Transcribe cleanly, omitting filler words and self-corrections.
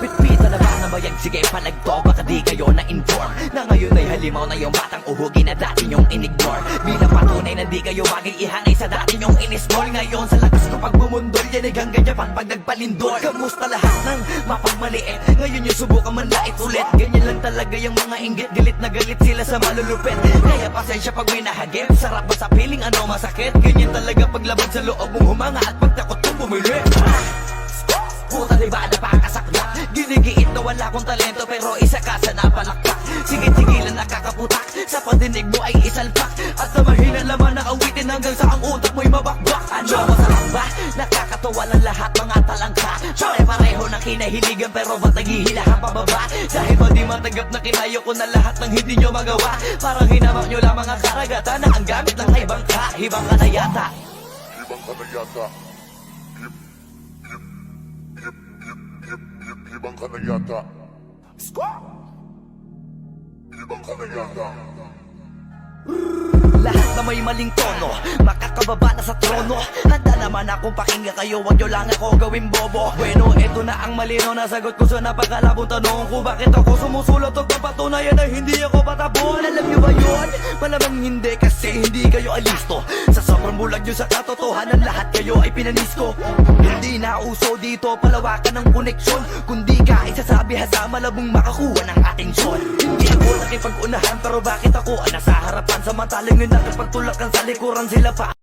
Pitpita na ba na bayag? Sige palagto, baka di kayo na-inform na ngayon ay halimaw na yung batang uhugi na dati nyong in-ignore. Bilang patunay na di kayo bagay ihanay sa dati nyong in-small. Ngayon sa lakas ko pag bumundol, yan ay hanggang Japan pag nagpalindol. Kamusta lahat ng mapagmaliit? Ngayon yung subukan manlait ulit. Ganyan lang talaga yung mga inggit, galit na galit sila sa malulupit. Kaya pasensya pag may nahagip, sarap ba sa piling ano masakit? Ganyan talaga paglaban sa loob mong humanga at pagtakot mong bumili. Puta diba napakasakla? Ginigiit na wala kong talento pero isa ka sa napalakpak. Sige-sigilan nakakaputak, sa pandinig mo ay isalpak. At sa mahina laman na awitin hanggang sa ang utak mo'y mabakbak. Ano masarap ba? Nakakatawa lang lahat mga talangka. Pare-pareho na kinahiligan pero ba't naghihilahan pababa? Dahil ba di matanggap na kinayo ko na lahat ng hindi nyo magawa? Parang hinamak nyo lang mga karagatan na ang gamit lang ay bangka. Hibang ka na yata. Hibang ka na yata. Hibang ka na yata. Hibang ka na yata. Lahat na may maling tono, makakababa na sa trono. Handa naman akong pakinggan kayo, wag nyo lang ako gawin bobo. Bueno, eto na ang malinaw na sagot ko sa napakalabong tanong ko. Bakit ako sumusulot o papatunayan na hindi ako patabon? Alam nyo ba yun? Malamang hindi kasi hindi kayo alisto. Sa sobrang bulag nyo sa katotohanan, lahat kayo ay pinanisko. Hindi na uso dito palawakan ng koneksyon, kundi ka isasabi sa malabong makakuha ng atensyon. Hindi ako nakipag-unahan pero bakit ako nasa harapan? Samantalang yun nakipagtulakan sa likuran sila pa.